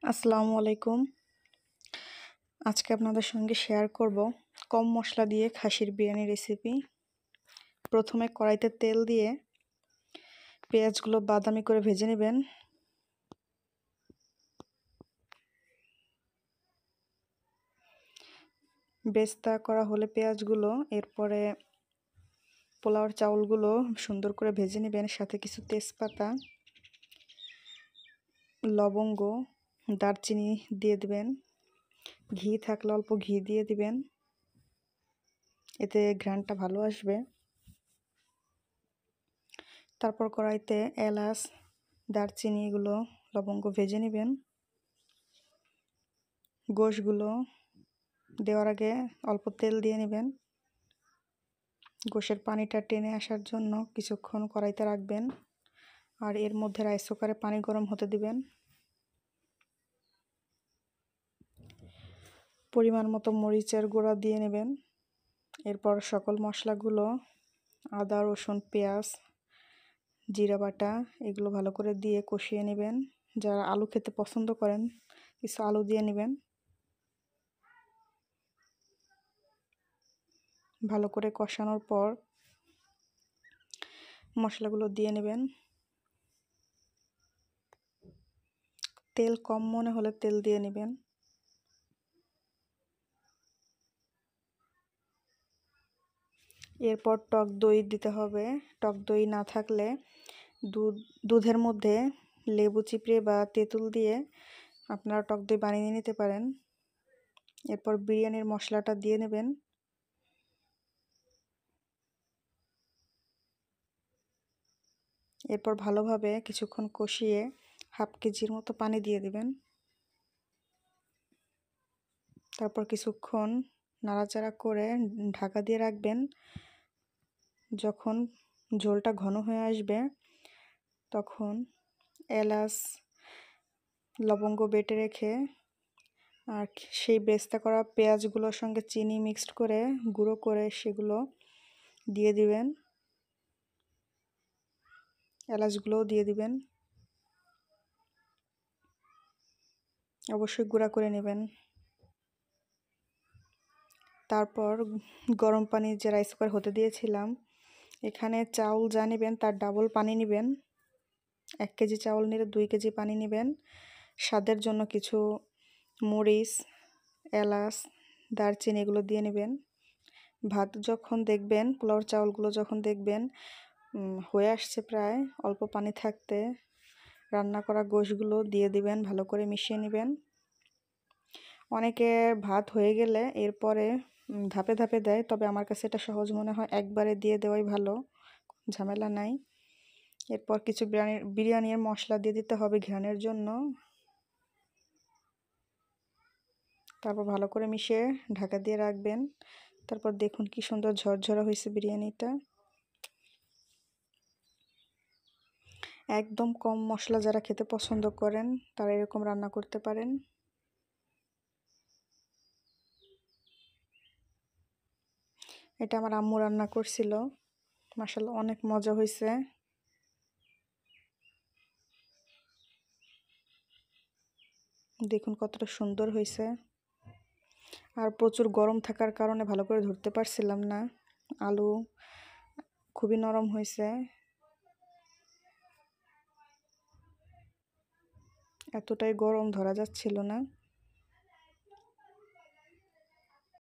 আসসালামু আলাইকুম। আজকে আপনাদের সঙ্গে শেয়ার করব কম মশলা দিয়ে খাসির বিরিয়ানি রেসিপি। প্রথমে কড়াইতে তেল দিয়ে পেঁয়াজগুলো বাদামি করে ভেজে নেবেন। বেস্তা করা হলে পেঁয়াজগুলো এরপরে পোলাওর চাউলগুলো সুন্দর করে ভেজে নেবেন, সাথে কিছু তেজপাতা, লবঙ্গ, দারচিনি দিয়ে দিবেন। ঘি থাকলে অল্প ঘি দিয়ে দিবেন, এতে ঘ্রাণটা ভালো আসবে। তারপর কড়াইতে এলাচ, দারচিনি, এগুলো লবঙ্গ ভেজে নেবেন। গোশগুলো দেওয়ার আগে অল্প তেল দিয়ে নেবেন। গোশের পানিটা টেনে আসার জন্য কিছুক্ষণ কড়াইতে রাখবেন, আর এর মধ্যে রাইস কুকারে পানি গরম হতে দিবেন। পরিমাণ মতো মরিচের গুঁড়া দিয়ে নেবেন। এরপর সকল মশলাগুলো আদা, রসুন, পেঁয়াজ, জিরা বাটা এগুলো ভালো করে দিয়ে কষিয়ে নেবেন। যারা আলু খেতে পছন্দ করেন কিছু আলু দিয়ে নেবেন। ভালো করে কষানোর পর মশলাগুলো দিয়ে নেবেন। তেল কম মনে হলে তেল দিয়ে নেবেন। এরপর টক দই দিতে হবে। টক দই না থাকলে দুধের মধ্যে লেবু চিপড়ে বা তেঁতুল দিয়ে আপনারা টক দই বানিয়ে নিতে পারেন। এরপর বিরিয়ানির মশলাটা দিয়ে নেবেন। এরপর ভালোভাবে কিছুক্ষণ কষিয়ে হাফ কেজির মতো পানি দিয়ে দিবেন। তারপর কিছুক্ষণ নাড়াচাড়া করে ঢাকা দিয়ে রাখবেন। যখন ঝোলটা ঘন হয়ে আসবে তখন এলাচ, লবঙ্গ বেটে রেখে আর সেই বেস্তা করা পেঁয়াজগুলোর সঙ্গে চিনি মিক্সড করে গুঁড়ো করে সেগুলো দিয়ে দিবেন। এলাচগুলোও দিয়ে দিবেন, অবশ্যই গুঁড়া করে নেবেন। তারপর গরম পানি যে রাইস কুকার হতে দিয়েছিলাম, এখানে চাউল যা নেবেন তার ডাবল পানি নেবেন। 1 কেজি চাউল নিলে 2 কেজি পানি নেবেন। স্বাদের জন্য কিছু মরিচ, এলাচ, দারচিনি এগুলো দিয়ে নেবেন। ভাত যখন দেখবেন, পোলাওর চাউলগুলো যখন দেখবেন হয়ে আসছে প্রায়, অল্প পানি থাকতে রান্না করা গোশগুলো দিয়ে দিবেন, ভালো করে মিশিয়ে নেবেন। অনেকে ভাত হয়ে গেলে এরপরে ধাপে ধাপে দেয়, তবে আমার কাছে এটা সহজ মনে হয় একবারে দিয়ে দেওয়াই ভালো, ঝামেলা নাই। এরপর কিছু বিরিয়ানির মশলা দিয়ে দিতে হবে ঘ্রাণের জন্য। তারপর ভালো করে মিশিয়ে ঢাকা দিয়ে রাখবেন। তারপর দেখুন কি সুন্দর ঝরঝরা হয়েছে বিরিয়ানিটা। একদম কম মশলা যারা খেতে পছন্দ করেন তারা এরকম রান্না করতে পারেন। এটা আমার আম্মু রান্না করছিল, মাশাআল্লাহ অনেক মজা হয়েছে। দেখুন কতটা সুন্দর হয়েছে। আর প্রচুর গরম থাকার কারণে ভালো করে ধরতে পারছিলাম না। আলু খুবই নরম হয়েছে, এতটাই গরম ধরা যাচ্ছিল না।